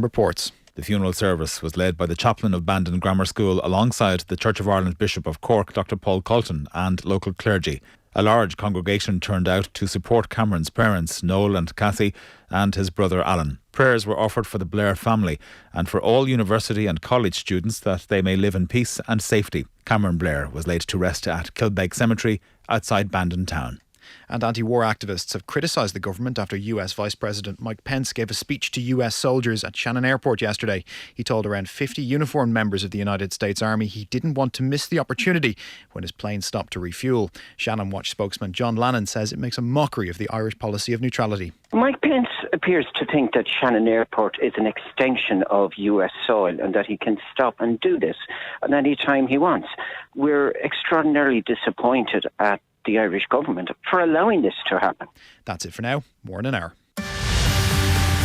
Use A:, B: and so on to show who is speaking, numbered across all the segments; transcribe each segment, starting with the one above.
A: reports.
B: The funeral service was led by the chaplain of Bandon Grammar School alongside the Church of Ireland Bishop of Cork, Dr Paul Colton, and local clergy. A large congregation turned out to support Cameron's parents, Noel and Cathy, and his brother Alan. Prayers were offered for the Blair family and for all university and college students that they may live in peace and safety. Cameron Blair was laid to rest at Kilbeg Cemetery outside Bandon town.
A: And anti-war activists have criticised the government after US Vice President Mike Pence gave a speech to US soldiers at Shannon Airport yesterday. He told around 50 uniformed members of the United States Army he didn't want to miss the opportunity when his plane stopped to refuel. Shannon Watch spokesman John Lannon says it makes a mockery of the Irish policy of neutrality.
C: Mike Pence appears to think that Shannon Airport is an extension of US soil and that he can stop and do this at any time he wants. We're extraordinarily disappointed at the Irish government for allowing this to happen.
A: That's it for now. More in an hour.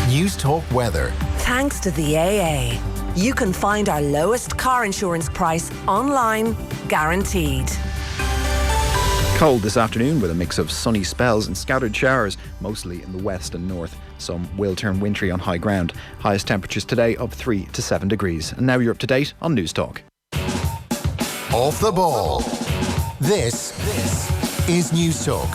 D: News Talk Weather.
E: Thanks to the AA. You can find our lowest car insurance price online, guaranteed.
A: Cold this afternoon with a mix of sunny spells and scattered showers, mostly in the west and north. Some will turn wintry on high ground. Highest temperatures today up 3 to 7 degrees. And now you're up to date on News Talk.
D: Off the ball. This is News Talk.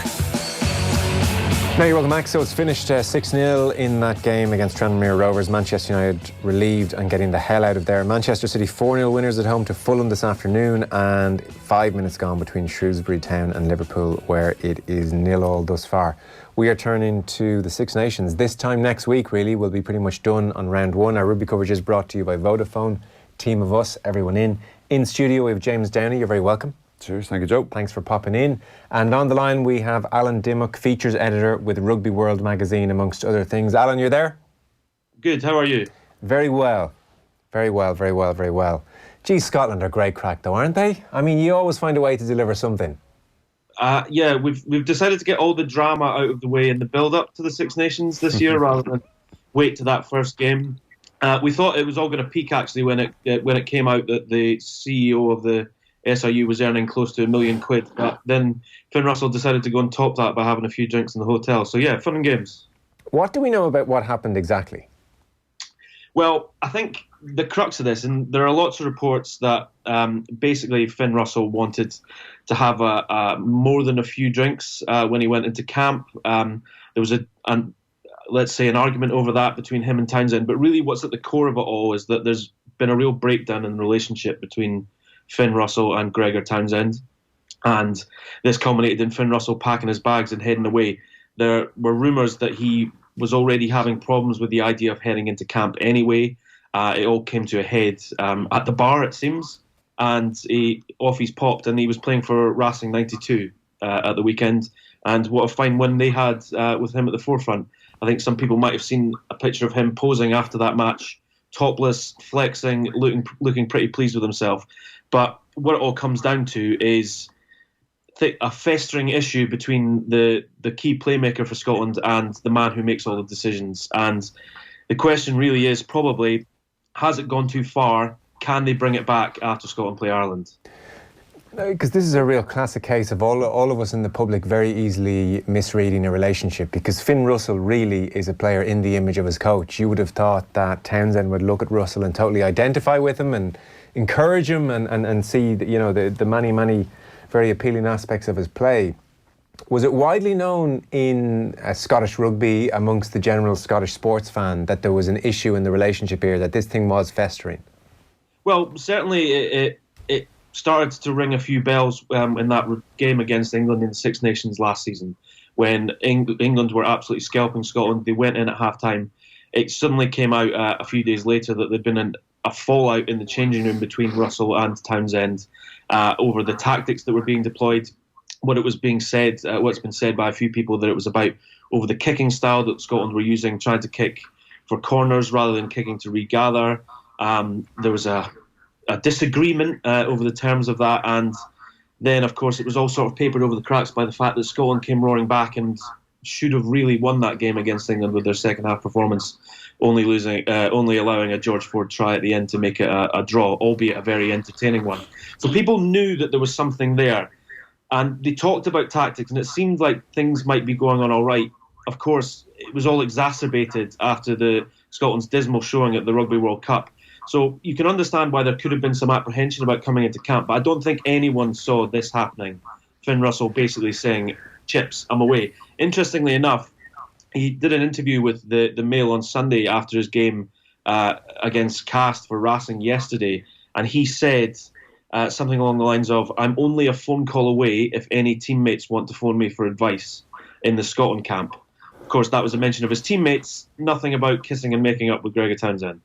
F: Now you're welcome back. So it's finished 6-0 in that game against Tranmere Rovers. Manchester United relieved and getting the hell out of there. Manchester City 4-0 winners at home to Fulham this afternoon, and 5 minutes gone between Shrewsbury Town and Liverpool, where it is 0-0 thus far. We are turning to the Six Nations. This time next week, really, we'll be pretty much done on round one. Our rugby coverage is brought to you by Vodafone. Team of us, everyone in studio. We have James Downey. You're very welcome.
G: Cheers, thank you, Joe.
F: Thanks for popping in. And on the line we have Alan Dymock, features editor with Rugby World magazine, amongst other things. Alan, you're there?
H: Good, how are you?
F: Very well. Very well, very well, very well. Gee, Scotland are great crack though, aren't they? I mean, you always find a way to deliver something.
H: Yeah, we've decided to get all the drama out of the way in the build-up to the Six Nations this year rather than wait to that first game. We thought it was all going to peak actually when it came out that the CEO of the SIU was earning close to £1 million, but then Finn Russell decided to go and top that by having a few drinks in the hotel. So yeah, fun and games.
F: What do we know about what happened exactly?
H: Well, I think the crux of this, and there are lots of reports that basically Finn Russell wanted to have more than a few drinks when he went into camp. There was let's say an argument over that between him and Townsend, but really what's at the core of it all is that there's been a real breakdown in the relationship between Finn Russell and Gregor Townsend, and this culminated in Finn Russell packing his bags and heading away. There were rumours that he was already having problems with the idea of heading into camp anyway. It all came to a head at the bar, it seems, and off he's popped, and he was playing for Racing 92 at the weekend, and what a fine win they had with him at the forefront. I think some people might have seen a picture of him posing after that match, topless, flexing, looking pretty pleased with himself. But what it all comes down to is a festering issue between the key playmaker for Scotland and the man who makes all the decisions. And the question really is probably, has it gone too far? Can they bring it back after Scotland play Ireland?
F: Because this is a real classic case of all of us in the public very easily misreading a relationship, because Finn Russell really is a player in the image of his coach. You would have thought that Townsend would look at Russell and totally identify with him and encourage him and see the many very appealing aspects of his play. Was it widely known in Scottish rugby amongst the general Scottish sports fan that there was an issue in the relationship here, that this thing was festering?
H: Well, certainly it started to ring a few bells in that game against England in the Six Nations last season, when England were absolutely scalping Scotland. They went in at half-time. It suddenly came out a few days later that there'd been a fallout in the changing room between Russell and Townsend over the tactics that were being deployed. What's been said by a few people, that it was about over the kicking style that Scotland were using, trying to kick for corners rather than kicking to regather. There was a disagreement over the terms of that, and then of course it was all sort of papered over the cracks by the fact that Scotland came roaring back and should have really won that game against England with their second half performance, only allowing a George Ford try at the end to make it a draw, albeit a very entertaining one. So people knew that there was something there, and they talked about tactics, and it seemed like things might be going on all right. Of course, it was all exacerbated after the Scotland's dismal showing at the Rugby World Cup. So you can understand why there could have been some apprehension about coming into camp, but I don't think anyone saw this happening. Finn Russell basically saying, "Chips, I'm away." Interestingly enough, he did an interview with the Mail on Sunday after his game against Cast for Racing yesterday, and he said something along the lines of, "I'm only a phone call away if any teammates want to phone me for advice in the Scotland camp." Of course, that was a mention of his teammates, nothing about kissing and making up with Gregor Townsend.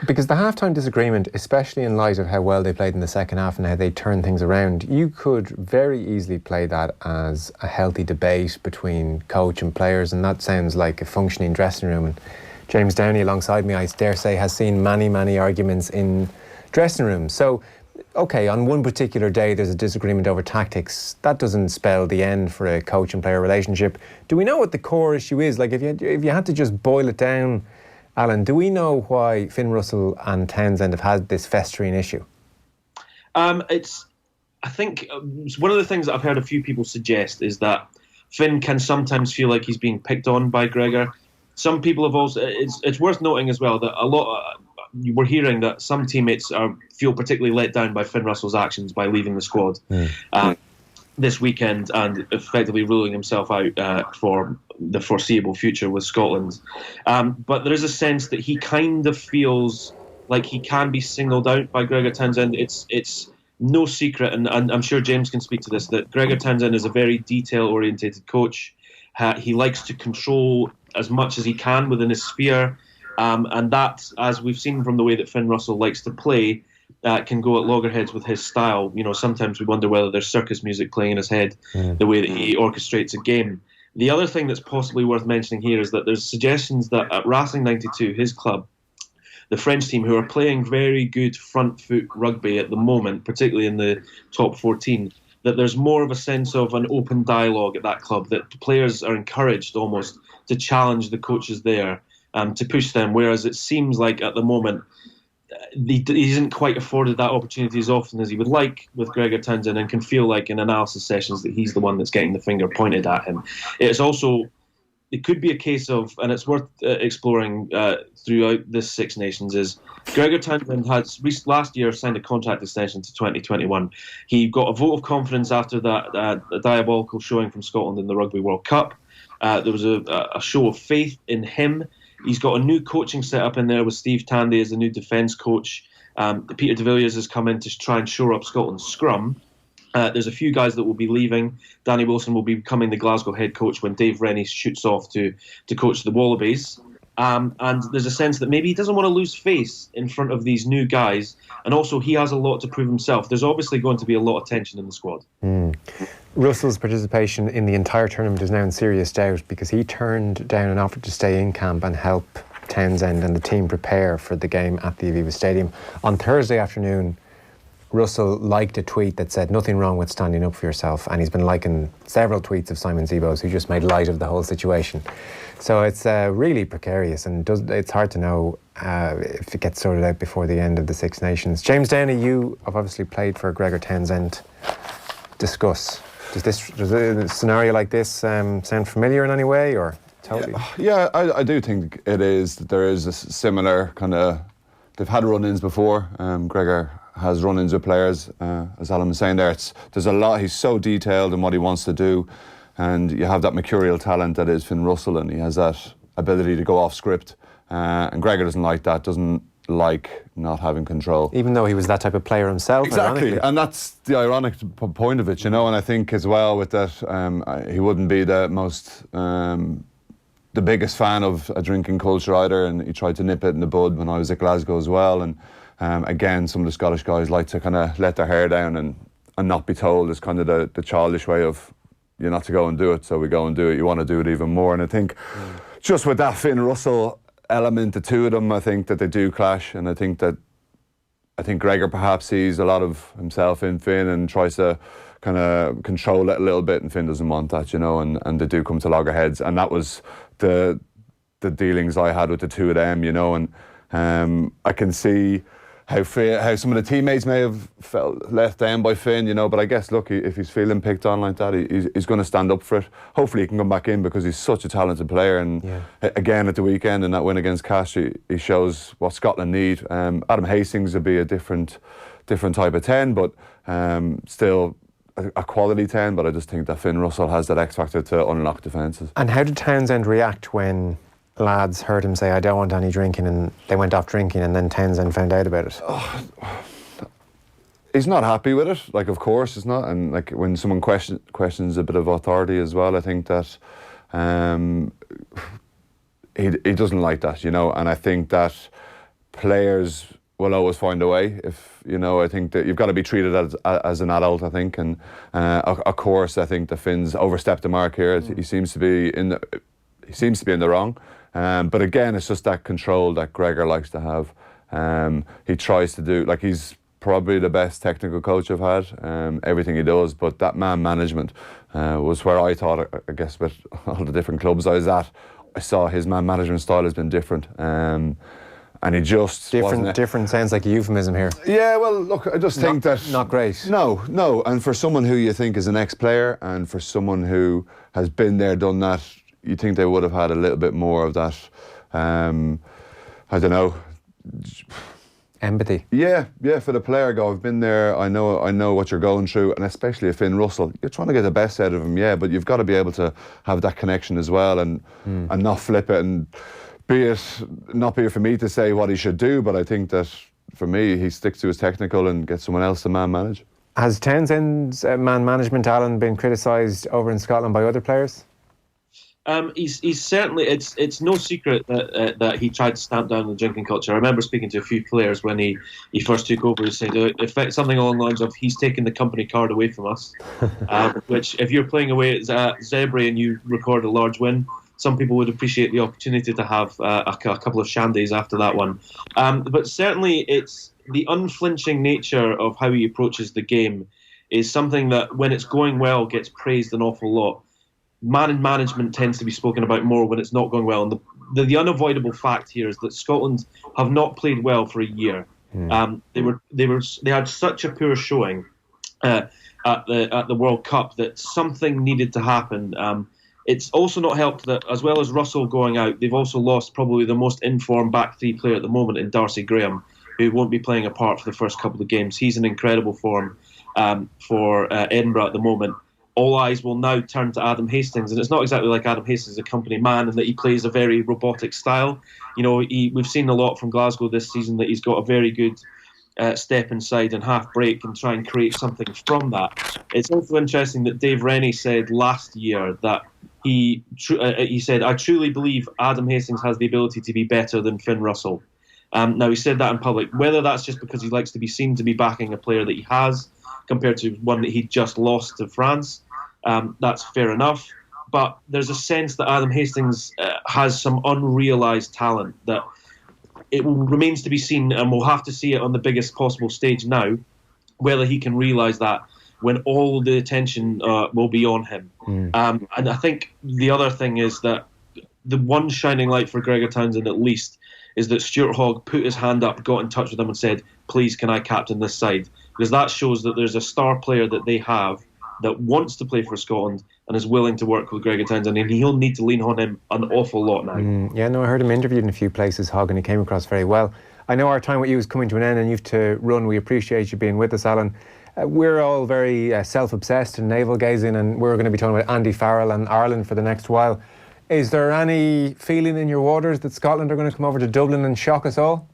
F: Because the halftime disagreement, especially in light of how well they played in the second half and how they turned things around, you could very easily play that as a healthy debate between coach and players, and that sounds like a functioning dressing room. And James Downey alongside me, I dare say, has seen many arguments in dressing rooms. So, okay, on one particular day there's a disagreement over tactics. That doesn't spell the end for a coach and player relationship. Do we know what the core issue is? Like, if you had to just boil it down, Alan, do we know why Finn Russell and Townsend have had this festering issue?
H: I think one of the things that I've heard a few people suggest is that Finn can sometimes feel like he's being picked on by Gregor. Some people have also, it's worth noting as well that we're hearing that some teammates feel particularly let down by Finn Russell's actions by leaving the squad this weekend and effectively ruling himself out for the foreseeable future with Scotland. But there is a sense that he kind of feels like he can be singled out by Gregor Townsend. It's no secret, and I'm sure James can speak to this, that Gregor Townsend is a very detail-orientated coach. He likes to control as much as he can within his sphere, and that, as we've seen from the way that Finn Russell likes to play, can go at loggerheads with his style. You know, sometimes we wonder whether there's circus music playing in his head, the way that he orchestrates a game. The other thing that's possibly worth mentioning here is that there's suggestions that at Racing 92, his club, the French team, who are playing very good front foot rugby at the moment, particularly in the top 14, that there's more of a sense of an open dialogue at that club, that players are encouraged almost to challenge the coaches there, to push them, whereas it seems like at the moment he isn't quite afforded that opportunity as often as he would like with Gregor Townsend, and can feel like in analysis sessions that he's the one that's getting the finger pointed at him. It could be a case of, and it's worth exploring throughout this Six Nations, is Gregor Townsend has last year signed a contract extension to 2021. He got a vote of confidence after that diabolical showing from Scotland in the Rugby World Cup. There was a show of faith in him. He's got a new coaching setup in there with Steve Tandy as the new defence coach. Peter de Villiers has come in to try and shore up Scotland's scrum. There's a few guys that will be leaving. Danny Wilson will be becoming the Glasgow head coach when Dave Rennie shoots off to coach the Wallabies. And there's a sense that maybe he doesn't want to lose face in front of these new guys. And also, he has a lot to prove himself. There's obviously going to be a lot of tension in the squad.
F: Russell's participation in the entire tournament is now in serious doubt because he turned down an offer to stay in camp and help Townsend and the team prepare for the game at the Aviva Stadium. On Thursday afternoon, Russell liked a tweet that said, "Nothing wrong with standing up for yourself," and he's been liking several tweets of Simon Zebo's, who just made light of the whole situation. So it's really precarious, and it's hard to know if it gets sorted out before the end of the Six Nations. James Downey, you have obviously played for Gregor Townsend. Discuss. Does a scenario like this sound familiar in any way, or totally?
G: Yeah, I do think it is. There is a similar kind of. They've had run-ins before. Gregor has run-ins with players, as Alan was saying there. There's a lot. He's so detailed in what he wants to do, and you have that mercurial talent that is Finn Russell, and he has that ability to go off script. And Gregor doesn't like that. Doesn't like not having control.
F: Even though he was that type of player himself.
G: Exactly, and that's the ironic point of it, you know. And I think as well with that, he wouldn't be the most. The biggest fan of a drinking culture either, and he tried to nip it in the bud when I was at Glasgow as well. And again, some of the Scottish guys like to kind of let their hair down and not be told. Is kind of the childish way of, you're not to go and do it, so we go and do it. You want to do it even more. And I think just with that Finn Russell element, the two of them, I think that they do clash. And I think Gregor perhaps sees a lot of himself in Finn and tries to kind of control it a little bit, and Finn doesn't want that, you know, and they do come to loggerheads. And that was the dealings I had with the two of them, you know. And I can see how some of the teammates may have felt let down by Finn, but I guess, look, if he's feeling picked on like that, he's going to stand up for it. Hopefully he can come back in because he's such a talented player, and again at the weekend in that win against Cash, he shows what Scotland need. Adam Hastings would be a different type of 10, but still a quality 10, but I just think that Finn Russell has that X factor to unlock defences.
F: And how did Townsend react when lads heard him say, "I don't want any drinking," and they went off drinking, and then Townsend found out about it?
G: He's not happy with it, like, of course it's not, and like when someone questions a bit of authority as well, I think that he doesn't like that, and I think that players will always find a way. If I think that you've got to be treated as an adult, I think, and of course I think the Finn's overstepped the mark here. He seems to be in the wrong. But again, it's just that control that Gregor likes to have. He tries to do, like, he's probably the best technical coach I've had, everything he does, but that man management was where I thought, I guess, with all the different clubs I was at, I saw his man management style has been different. And he just
F: different sounds like a euphemism here.
G: Yeah, well, look, I just think that
F: not great.
G: No, and for someone who you think is an ex-player, and for someone who has been there, done that, you think they would have had a little bit more of that. I don't know.
F: Empathy.
G: Yeah, for the player. I've been there. I know what you're going through, and especially if Finn Russell, you're trying to get the best out of him. Yeah, but you've got to be able to have that connection as well, and not flip it, and not be it for me to say what he should do. But I think that for me, he sticks to his technical and gets someone else to man manage.
F: Has Townsend's man management, Alan, been criticised over in Scotland by other players?
H: He's certainly. It's no secret that he tried to stamp down the drinking culture. I remember speaking to a few players when he first took over. He said something along the lines of, "He's taken the company card away from us." Which, if you're playing away at Zebra and you record a large win, some people would appreciate the opportunity to have a couple of shandies after that one. But certainly, it's the unflinching nature of how he approaches the game is something that, when it's going well, gets praised an awful lot. Management tends to be spoken about more when it's not going well. And the unavoidable fact here is that Scotland have not played well for a year. They had such a poor showing at the World Cup that something needed to happen. It's also not helped that, as well as Russell going out, they've also lost probably the most informed back three player at the moment in Darcy Graham, who won't be playing a part for the first couple of games. He's in incredible form for Edinburgh at the moment. All eyes will now turn to Adam Hastings, and it's not exactly like Adam Hastings is a company man in that he plays a very robotic style. We've seen a lot from Glasgow this season that he's got a very good step inside and half break and try and create something from that. It's also interesting that Dave Rennie said last year that he said, "I truly believe Adam Hastings has the ability to be better than Finn Russell." Now, he said that in public. Whether that's just because he likes to be seen to be backing a player that he has compared to one that he just lost to France, that's fair enough. But there's a sense that Adam Hastings has some unrealised talent that it remains to be seen, and we'll have to see it on the biggest possible stage now, whether he can realise that when all the attention will be on him. And I think the other thing is that the one shining light for Gregor Townsend, at least, is that Stuart Hogg put his hand up, got in touch with him and said, "Please, can I captain this side?" Because that shows that there's a star player that they have that wants to play for Scotland and is willing to work with Gregor Townsend, and he'll need to lean on him an awful lot now.
F: I heard him interviewed in a few places, Hogg, and he came across very well. I know our time with you is coming to an end and you have to run. We appreciate you being with us, Alan. We're all very self-obsessed and navel-gazing, and we're going to be talking about Andy Farrell and Ireland for the next while. Is there any feeling in your waters that Scotland are going to come over to Dublin and shock us all?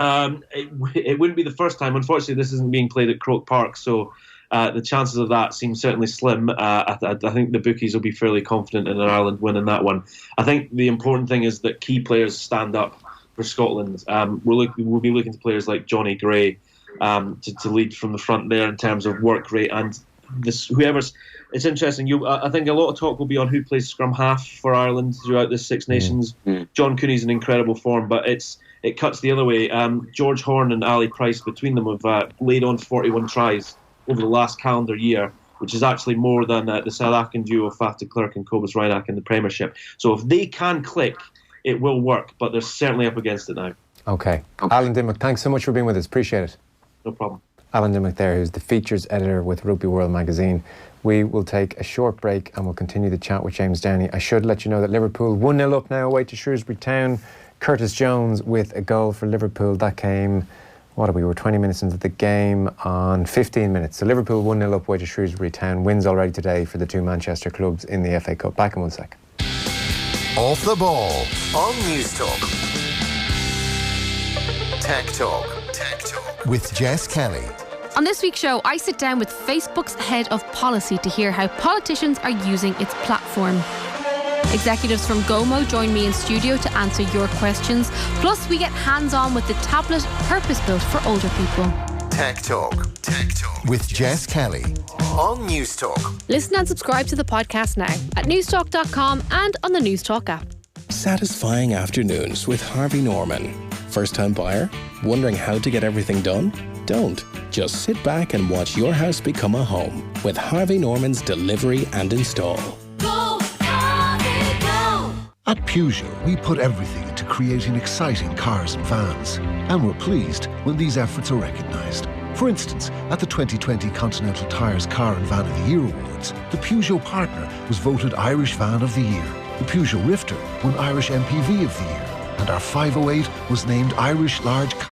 H: It wouldn't be the first time. Unfortunately, this isn't being played at Croke Park, so the chances of that seem certainly slim. I think the bookies will be fairly confident in an Ireland win in that one. I think the important thing is that key players stand up for Scotland. We'll be looking to players like Johnny Gray to lead from the front there in terms of work rate, and it's interesting. I think a lot of talk will be on who plays scrum half for Ireland throughout this Six Nations. John Cooney's in incredible form, but it cuts the other way. George Horn and Ali Price, between them, have laid on 41 tries over the last calendar year, which is actually more than the South African duo of Faf de Klerk and Cobus Reinach in the Premiership. So if they can click, it will work, but they're certainly up against it now.
F: Okay. Alan Dymock, thanks so much for being with us. Appreciate it.
H: No problem.
F: Alan Dymock there, who's the features editor with Rugby World magazine. We will take a short break and we'll continue the chat with James Downey. I should let you know that Liverpool 1-0 up now away to Shrewsbury Town. Curtis Jones with a goal for Liverpool. That came, we were 20 minutes into the game on 15 minutes. So Liverpool 1-0 up away to Shrewsbury Town. Wins already today for the two Manchester clubs in the FA Cup. Back in 1 sec.
D: Off the ball on News Talk. Tech Talk. With Jess Kelly.
I: On this week's show, I sit down with Facebook's head of policy to hear how politicians are using its platform. Executives from Gomo join me in studio to answer your questions. Plus, we get hands-on with the tablet purpose-built for older people.
D: Tech Talk. With Jess Kelly on News Talk.
I: Listen and subscribe to the podcast now at newstalk.com and on the News Talk app.
J: Satisfying afternoons with Harvey Norman. First-time buyer? Wondering how to get everything done? Don't. Just sit back and watch your house become a home with Harvey Norman's delivery and install.
K: Go, Harvey, go!
L: At Peugeot, we put everything into creating exciting cars and vans. And we're pleased when these efforts are recognised. For instance, at the 2020 Continental Tires Car and Van of the Year Awards, the Peugeot partner was voted Irish Van of the Year. The Peugeot Rifter won Irish MPV of the Year. And our 508 was named Irish Large Car.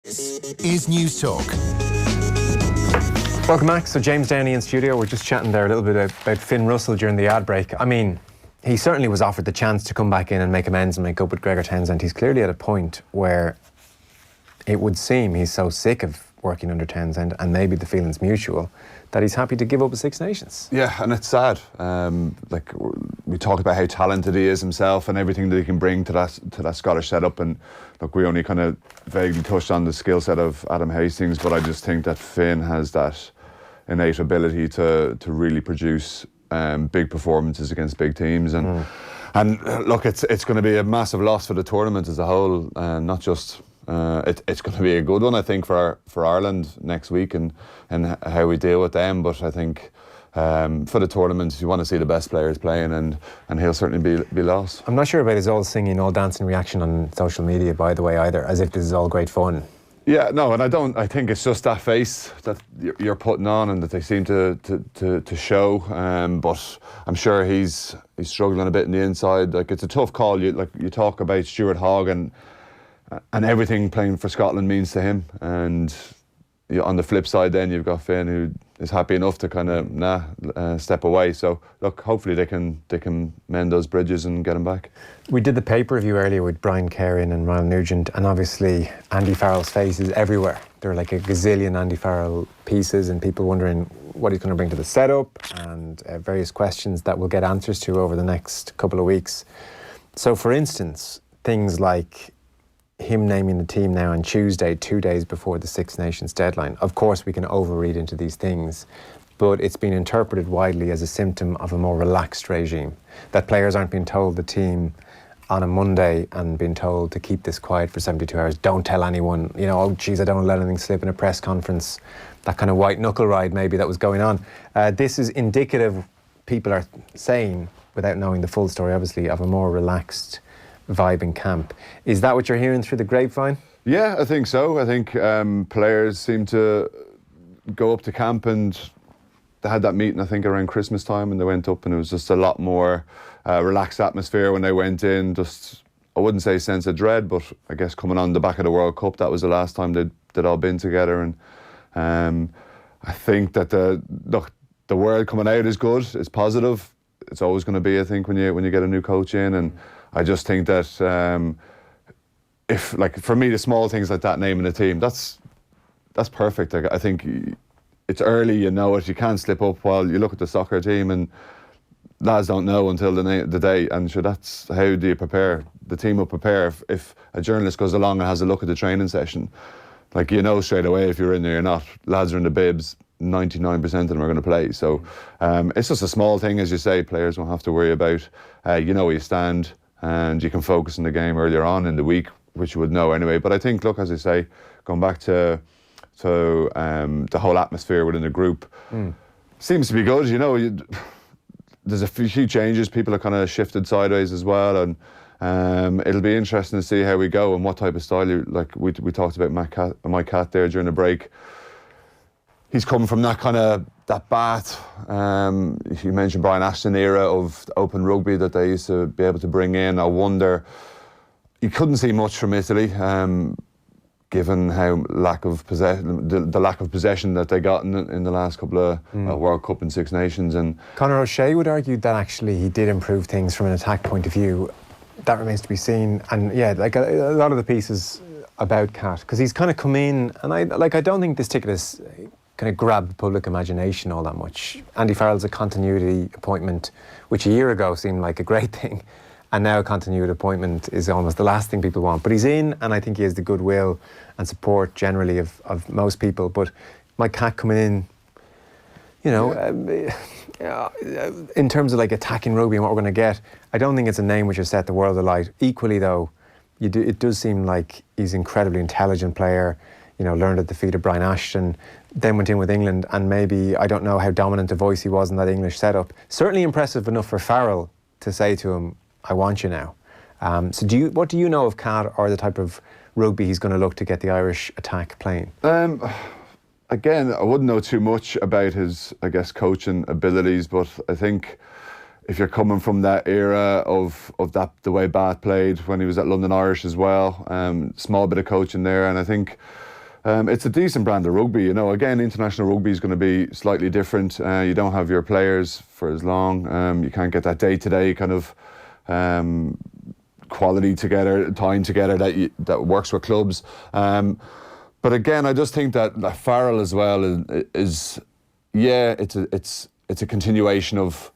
D: Is News Talk.
F: Welcome back. So James Downey in studio. We're just chatting there a little bit about Finn Russell during the ad break. I mean, he certainly was offered the chance to come back in and make amends and make up with Gregor Townsend. He's clearly at a point where it would seem he's so sick of working under Townsend, and maybe the feeling's mutual, that he's happy to give up a Six Nations.
G: Yeah, and it's sad. Like we talk about how talented he is himself and everything that he can bring to that Scottish setup. And look, we only kind of vaguely touched on the skill set of Adam Hastings, but I just think that Finn has that innate ability to really produce big performances against big teams. And look, it's going to be a massive loss for the tournament as a whole, not just. It's going to be a good one, I think, for Ireland next week and how we deal with them. But I think for the tournament, you want to see the best players playing, and he'll certainly be lost.
F: I'm not sure about his all singing, all dancing reaction on social media, by the way, either, as if this is all great fun.
G: Yeah, no, and I think it's just that face that you're putting on and that they seem to show. But I'm sure he's struggling a bit in the inside. Like, it's a tough call. You talk about Stuart Hogg and everything playing for Scotland means to him. And on the flip side, then you've got Finn, who is happy enough to kind of step away. So look, hopefully they can mend those bridges and get him back.
F: We did the pay-per-view earlier with Brian Kerrin and Ronald Nugent, and obviously Andy Farrell's face is everywhere. There are like a gazillion Andy Farrell pieces, and people wondering what he's going to bring to the setup, and various questions that we'll get answers to over the next couple of weeks. So, for instance, things like him naming the team now on Tuesday, 2 days before the Six Nations deadline. Of course, we can overread into these things, but it's been interpreted widely as a symptom of a more relaxed regime, that players aren't being told the team on a Monday and being told to keep this quiet for 72 hours, don't tell anyone, oh geez, I don't want to let anything slip in a press conference, that kind of white knuckle ride maybe that was going on. This is indicative, people are saying, without knowing the full story obviously, of a more relaxed vibe in camp. Is that what you're hearing through the grapevine?
G: Yeah, I think so. I think players seem to go up to camp, and they had that meeting, I think, around Christmas time, and they went up and it was just a lot more relaxed atmosphere when they went in. Just, I wouldn't say sense of dread, but I guess coming on the back of the World Cup, that was the last time they'd all been together. And I think that the word coming out is good, it's positive. It's always going to be, I think, when you get a new coach in. And I just think that if, like, for me, the small things like that, naming the team, that's perfect. I think it's early, you know it. You can't slip up while you look at the soccer team, and lads don't know until the day. And sure, that's how do you prepare? The team will prepare. If a journalist goes along and has a look at the training session, like, you know straight away if you're in there, you're not. Lads are in the bibs. 99% of them are going to play. So it's just a small thing, as you say. Players won't have to worry about. You know where you stand, and you can focus on the game earlier on in the week, which you would know anyway. But I think, look, as I say, going back to the whole atmosphere within the group, seems to be good. There's a few changes. People are kind of shifted sideways as well, and it'll be interesting to see how we go and what type of style we talked about Mike Catt there during the break. He's come from that kind of Bath. You mentioned Brian Ashton era of open rugby that they used to be able to bring in. I wonder, you couldn't see much from Italy, given how the lack of possession that they got in the last couple of World Cup and Six Nations. And
F: Conor O'Shea would argue that actually he did improve things from an attack point of view. That remains to be seen. And yeah, like a lot of the pieces about Catt, because he's kind of come in, and I don't think this ticket is kind of grabbed public imagination all that much. Andy Farrell's a continuity appointment, which a year ago seemed like a great thing, and now a continuity appointment is almost the last thing people want. But he's in, and I think he has the goodwill and support generally of most people. But Mike Catt coming in, in terms of like attacking rugby and what we're going to get, I don't think it's a name which has set the world alight. Equally though, it does seem like he's an incredibly intelligent player, learned at the feet of Brian Ashton, then went in with England, and maybe, I don't know how dominant a voice he was in that English setup. Certainly impressive enough for Farrell to say to him, I want you now. So what do you know of Catt, or the type of rugby he's going to look to get the Irish attack playing?
G: Again, I wouldn't know too much about his, I guess, coaching abilities, but I think if you're coming from that era of that, the way Bath played when he was at London Irish as well, small bit of coaching there, and I think it's a decent brand of rugby. Again, international rugby is going to be slightly different. You don't have your players for as long. You can't get that day-to-day kind of quality together, time together that works with clubs. But again, I just think that Farrell as well is it's a continuation of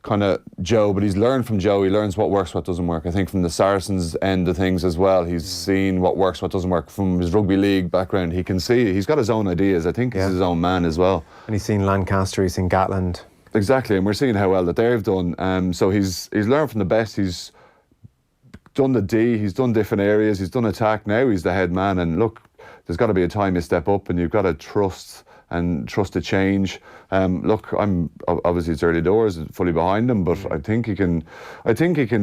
G: kind of Joe, but he's learned from Joe. He learns what works, what doesn't work. I think from the Saracens end of things as well, he's seen what works, what doesn't work. From his rugby league background, he can see, he's got his own ideas. I think he's his own man as well.
F: And he's seen Lancaster, he's seen Gatland.
G: Exactly, and we're seeing how well that they've done. So he's learned from the best. He's done the D, he's done different areas, he's done attack. Now he's the head man, and look, there's got to be a time you step up, and you've got to trust the change. Look, I'm obviously it's early doors, fully behind him, but I think he can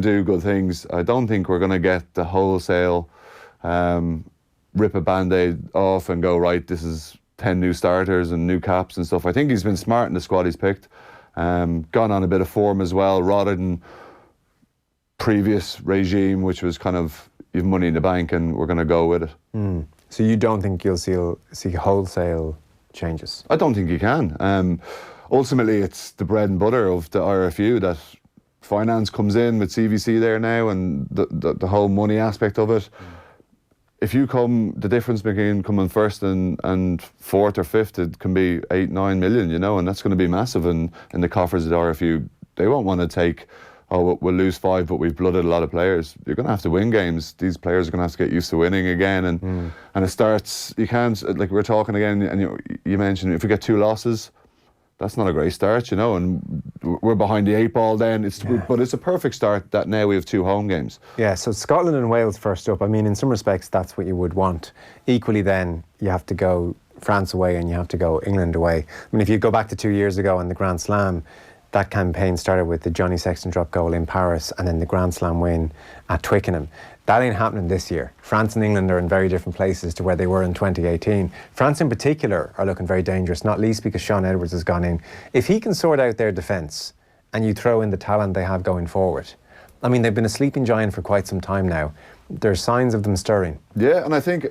G: do good things. I don't think we're going to get the wholesale rip a band-aid off and go, right, this is 10 new starters and new caps and stuff. I think he's been smart in the squad he's picked, gone on a bit of form as well, rather than previous regime, which was kind of, you've money in the bank and we're going to go with it.
F: So you don't think you'll see wholesale changes?
G: I don't think you can. Ultimately, it's the bread and butter of the RFU that finance comes in with CVC there now, and the whole money aspect of it. If you the difference between coming first and fourth or fifth, it can be 8-9 million, and that's going to be massive in the coffers of the RFU. They won't want to take, we'll lose 5, but we've blooded a lot of players. You're going to have to win games. These players are going to have to get used to winning again. And it starts, you can't, like we're talking again, and you mentioned if we get 2 losses, that's not a great start, and we're behind the 8 ball then. But it's a perfect start that now we have 2 home games.
F: Yeah, so Scotland and Wales first up. I mean, in some respects, that's what you would want. Equally then, you have to go France away and you have to go England away. I mean, if you go back to 2 years ago in the Grand Slam, that campaign started with the Johnny Sexton drop goal in Paris and then the Grand Slam win at Twickenham. That ain't happening this year. France and England are in very different places to where they were in 2018. France in particular are looking very dangerous, not least because Sean Edwards has gone in. If he can sort out their defence and you throw in the talent they have going forward, I mean, they've been a sleeping giant for quite some time now. There's signs of them stirring.
G: Yeah, and I think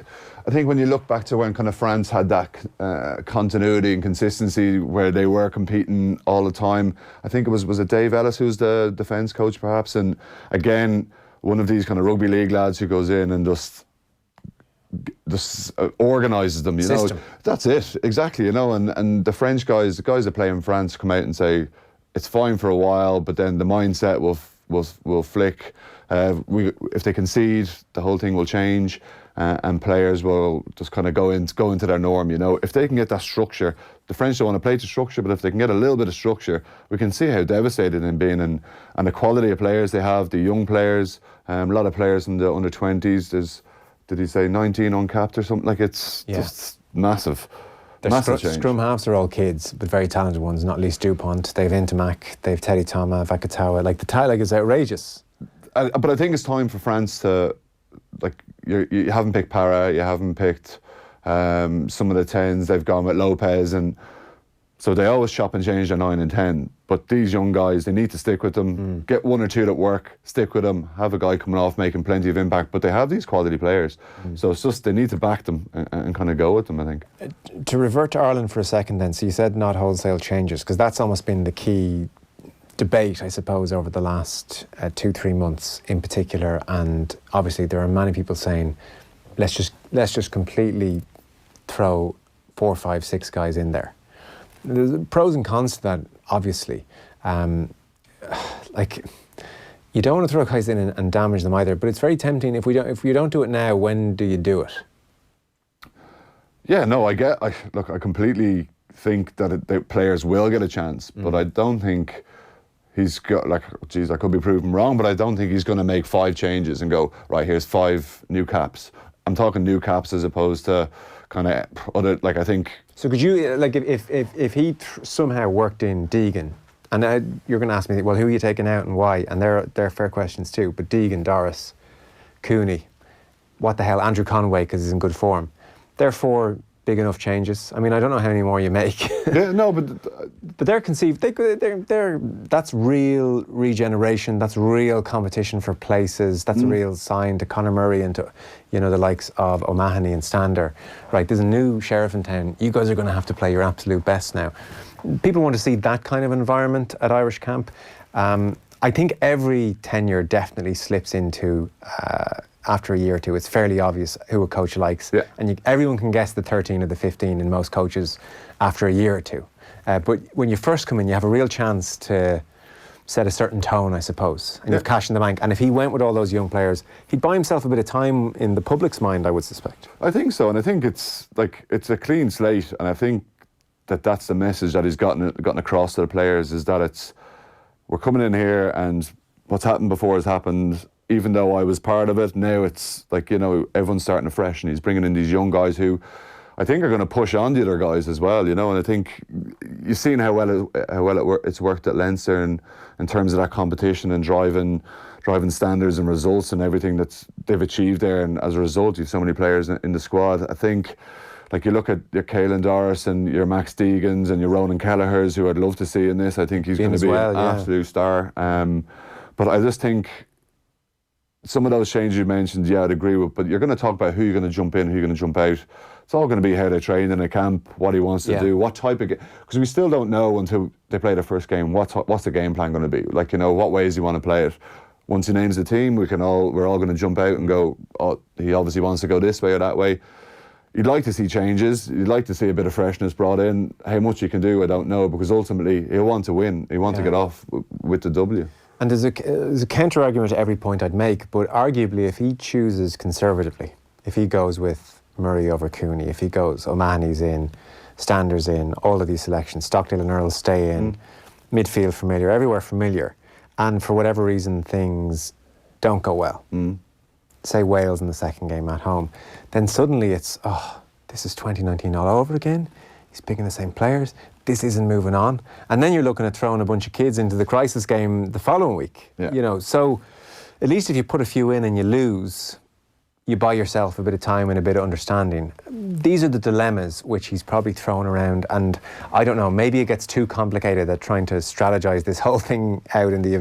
G: when you look back to when kind of France had that continuity and consistency where they were competing all the time, I think was it Dave Ellis who's the defence coach perhaps, and again, one of these kind of rugby league lads who goes in and just organises them,
F: System.
G: That's it, exactly, and the French guys, the guys that play in France come out and say, it's fine for a while, but then the mindset will flick. If they concede, the whole thing will change, and players will just kind of go into their norm. If they can get that structure, the French don't want to play to structure, but if they can get a little bit of structure, we can see how devastated they've been, and the quality of players they have, the young players, a lot of players in the under 20s. There's, did he say 19 uncapped or something? Like it's just massive. Massive change.
F: Scrum halves are all kids, but very talented ones, not least Dupont. They've Dymock, they've Teddy Thomas, Vakatawa. Like the tie is outrageous.
G: But I think it's time for France to, like, you haven't picked Para, you haven't picked some of the 10s, they've gone with Lopez, and so they always shop and change their 9 and 10. But these young guys, they need to stick with them, get 1 or 2 that work, stick with them, have a guy coming off making plenty of impact, but they have these quality players. So it's just, they need to back them and kind of go with them, I think.
F: To revert to Ireland for a second then, so you said not wholesale changes, because that's almost been the key debate, I suppose, over the last 2-3 months in particular, and obviously there are many people saying, let's just completely throw 4, 5, 6 guys in there. There's pros and cons to that, obviously. Like, you don't want to throw guys in and damage them either, but it's very tempting. If you don't do it now, when do you do it?
G: Yeah, no, I completely think that the players will get a chance, but I don't think he's got, like, geez, I could be proven wrong, but I don't think he's going to make 5 changes and go, right, here's 5 new caps. I'm talking new caps as opposed to kind of other, like, I think.
F: So could you, like, if he somehow worked in Deegan, and you're going to ask me, well, who are you taking out and why? And they're fair questions too, but Deegan, Doris, Cooney, what the hell, Andrew Conway, because he's in good form. They're 4 big enough changes. I mean, I don't know how many more you make.
G: Yeah, no, but
F: they're conceived. They're that's real regeneration. That's real competition for places. That's a real sign to Conor Murray and to, the likes of O'Mahony and Stander. Right, there's a new sheriff in town. You guys are going to have to play your absolute best now. People want to see that kind of environment at Irish camp. I think every tenure definitely slips into after a year or two, it's fairly obvious who a coach likes.
G: Yeah.
F: And everyone can guess the 13 or the 15 in most coaches after a year or two. But when you first come in, you have a real chance to set a certain tone, I suppose, and you've cash in the bank. And if he went with all those young players, he'd buy himself a bit of time in the public's mind, I would suspect.
G: I think so, and I think it's a clean slate, and I think that's the message that he's gotten across to the players, is that we're coming in here and what's happened before has happened. Even though I was part of it, now it's like, everyone's starting afresh, and he's bringing in these young guys who I think are going to push on the other guys as well, and I think you've seen how well it's worked at Leinster in terms of that competition and driving standards and results and everything that they've achieved there, and as a result you've so many players in the squad. I think, like, you look at your Caelan Doris and your Max Deegans and your Ronan Kelleher's, who I'd love to see in this. I think he's going to be an absolute star. But I just think some of those changes you mentioned, I'd agree with, but you're going to talk about who you're going to jump in, who you're going to jump out. It's all going to be how they train in a camp, what he wants to do, what type of game. Because we still don't know until they play their first game what's the game plan going to be. Like, what ways you want to play it. Once he names the team, we're all going to jump out and go, oh, he obviously wants to go this way or that way. You'd like to see changes. You'd like to see a bit of freshness brought in. How much you can do, I don't know, because ultimately he'll want to win. He'll want to get off with the W.
F: And there's a counter argument to every point I'd make, but arguably if he chooses conservatively, if he goes with Murray over Cooney, if he goes O'Mahony's in, Stander's in, all of these selections, Stockdale and Earl stay in, midfield familiar, everywhere familiar, and for whatever reason things don't go well, say Wales in the second game at home, then suddenly it's, this is 2019 all over again. He's picking the same players. This isn't moving on. And then you're looking at throwing a bunch of kids into the crisis game the following week. Yeah. So at least if you put a few in and you lose, you buy yourself a bit of time and a bit of understanding. These are the dilemmas which he's probably throwing around, and I don't know, maybe it gets too complicated at trying to strategize this whole thing out with the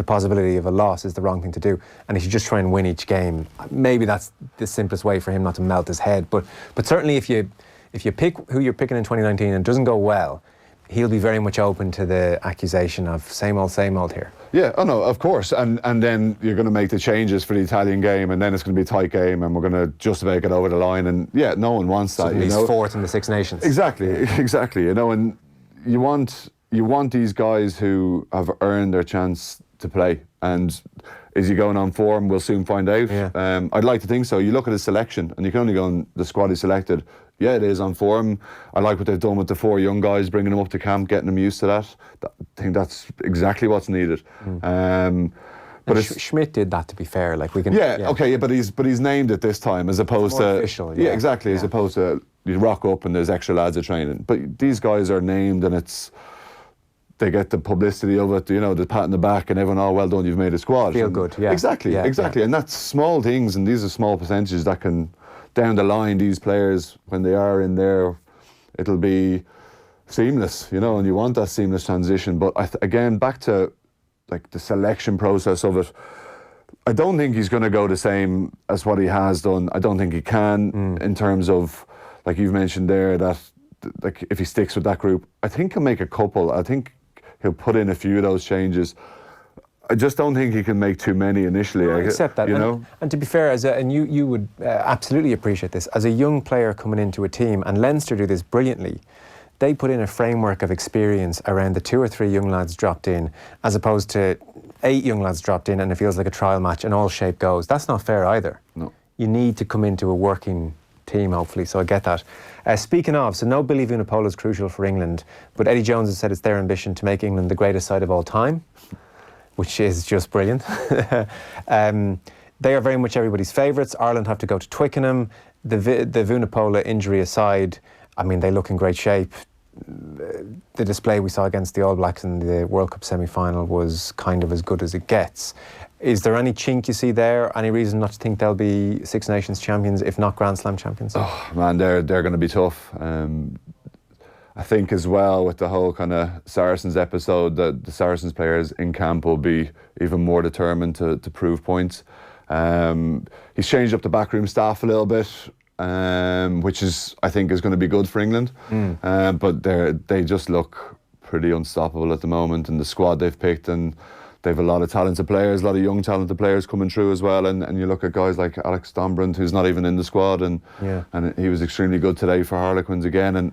F: possibility of a loss is the wrong thing to do, and he should just try and win each game. Maybe that's the simplest way for him not to melt his head, but certainly if you pick who you're picking in 2019 and it doesn't go well, he'll be very much open to the accusation of same old here.
G: Yeah, no, of course. And then you're going to make the changes for the Italian game, and then it's going to be a tight game, and we're going to just about get over the line. And no one wants that.
F: He's fourth in the Six Nations.
G: Exactly. And you want these guys who have earned their chance to play. And is he going on form? We'll soon find out. Yeah. I'd like to think so. You look at his selection, and you can only go on the squad he selected. Yeah, it is on form. I like what they've done with the 4 young guys, bringing them up to camp, getting them used to that. I think that's exactly what's needed.
F: But Schmidt did that, to be fair. Like we can.
G: But he's named it this time as opposed to
F: official.
G: Yeah, exactly. As opposed to you rock up and there's extra lads at training. But these guys are named, and they get the publicity of it. The pat on the back, and everyone, oh, well done, you've made a squad.
F: Feel good. Yeah.
G: Exactly. And that's small things, and these are small percentages that can. Down the line, these players, when they are in there, it'll be seamless, and you want that seamless transition. But again, back to like the selection process of it, I don't think he's going to go the same as what he has done. I don't think he can in terms of, like you've mentioned there, that like if he sticks with that group, I think he'll make a couple. I think he'll put in a few of those changes. I just don't think he can make too many initially.
F: I accept that. And to be fair, and you would absolutely appreciate this, as a young player coming into a team, and Leinster do this brilliantly, they put in a framework of experience around the 2 or 3 young lads dropped in, as opposed to 8 young lads dropped in and it feels like a trial match and all shape goes. That's not fair either.
G: No.
F: You need to come into a working team, hopefully, so I get that. Speaking of, so no Billy Vunipola is crucial for England, but Eddie Jones has said it's their ambition to make England the greatest side of all time, which is just brilliant. They are very much everybody's favourites. Ireland have to go to Twickenham. The Vunipola injury aside, I mean, they look in great shape. The display we saw against the All Blacks in the World Cup semi-final was kind of as good as it gets. Is there any chink you see there? Any reason not to think they'll be Six Nations champions, if not Grand Slam champions?
G: Oh man, they're going to be tough. I think as well with the whole kind of Saracens episode, that the Saracens players in camp will be even more determined to prove points. He's changed up the backroom staff a little bit, which I think is going to be good for England. But they just look pretty unstoppable at the moment, and the squad they've picked, and they have a lot of talented players, a lot of young talented players coming through as well. And you look at guys like Alex Dombrand, who's not even in the squad, and he was extremely good today for Harlequins again. And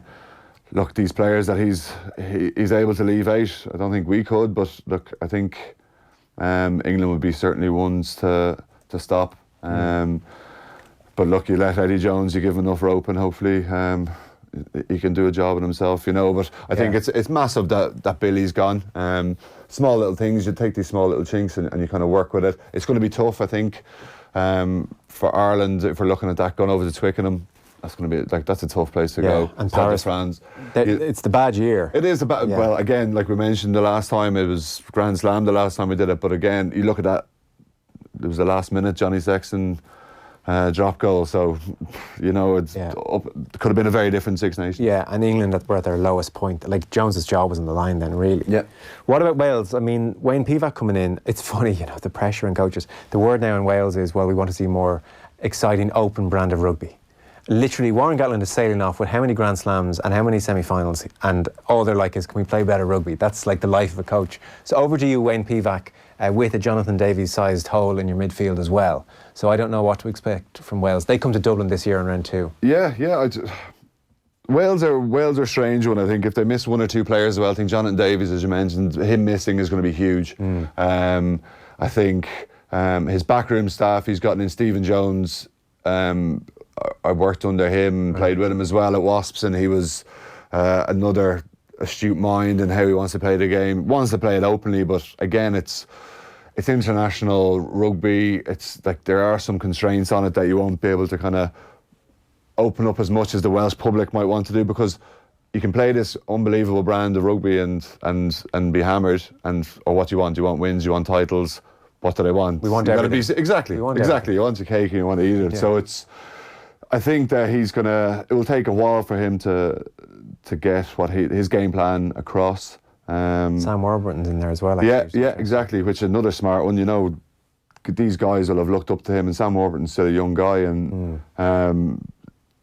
G: look, these players that he's able to leave out, I don't think we could, but look, I think England would be certainly ones to stop. But look, you let Eddie Jones, you give him enough rope, and hopefully he can do a job in himself, you know. But I think it's massive that Billy's gone. Small little things, you take these small little chinks and you kind of work with it. It's going to be tough, I think, for Ireland, if we're looking at that going over to Twickenham. That's going to be that's a tough place to go.
F: And Paris,
G: France.
F: It's the bad year.
G: It is about well, again, like we mentioned the last time, it was Grand Slam the last time we did it. But again, you look at that, it was the last minute Johnny Sexton drop goal. So you know, it could have been a very different Six Nations.
F: Yeah, and England were at their lowest point. Like Jones's job was on the line then, really. Yeah. What about Wales? I mean, Wayne Pivac coming in. It's funny, you know, the pressure on coaches. The word now in Wales is, well, we want to see more exciting, open brand of rugby. Literally, Warren Gatland is sailing off with how many Grand Slams and how many semi-finals, and all they're like is, can we play better rugby? That's like the life of a coach. So over to you, Wayne Pivac, with a Jonathan Davies-sized hole in your midfield as well. So I don't know what to expect from Wales. They come to Dublin this year in round 2.
G: Wales are a strange one. I think if they miss one or two players as well, I think Jonathan Davies, as you mentioned, him missing is going to be huge. I think his backroom staff, he's gotten in Stephen Jones. I worked under him, played with him as well at Wasps, and he was another astute mind in how he wants to play the game. Wants to play it openly, but again, it's international rugby. It's like there are some constraints on it that you won't be able to kind of open up as much as the Welsh public might want to do, because you can play this unbelievable brand of rugby and be hammered. Or what do you want? Do you want wins? Do you want titles? What do they want?
F: We want everything.
G: Exactly. You want your cake and you want to eat it. Yeah. So I think that it will take a while for him to get his game plan across.
F: Sam Warburton's in there as well.
G: Actually, exactly. Which is another smart one. You know, these guys will have looked up to him, and Sam Warburton's still a young guy, and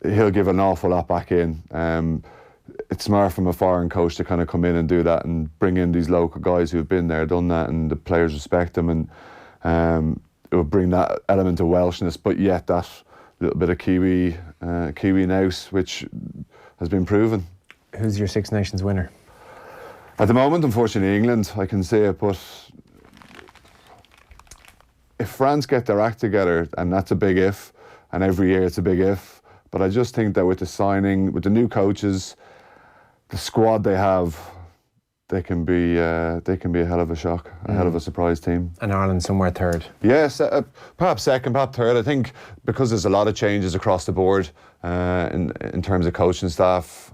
G: he'll give an awful lot back in. It's smart from a foreign coach to kind of come in and do that and bring in these local guys who've been there, done that, and the players respect them, and it will bring that element of Welshness, but yet that little bit of Kiwi nous, which has been proven.
F: Who's your Six Nations winner?
G: At the moment, unfortunately, England, I can say it, but if France get their act together, and that's a big if, and every year it's a big if, but I just think that with the signing, with the new coaches, the squad they have, they can be a hell of a shock, a hell of a surprise team.
F: And Ireland somewhere third.
G: Yes, perhaps second, perhaps third. I think because there's a lot of changes across the board in terms of coaching staff.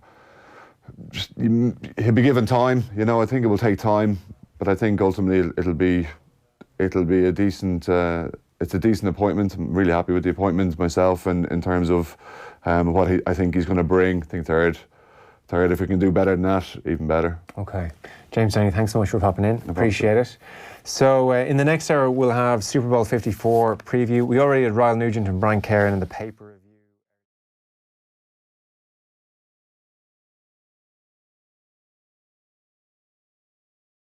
G: He'll be given time. You know, I think it will take time, but I think ultimately it'll be a decent. It's a decent appointment. I'm really happy with the appointment myself, and in terms of what I think he's going to bring. I think third. If we can do better than that, even better.
F: Okay. James Downey, thanks so much for popping in. Appreciate it. So in the next hour, we'll have Super Bowl 54 preview. We already had Ryle Nugent and Brian Cairn in the paper.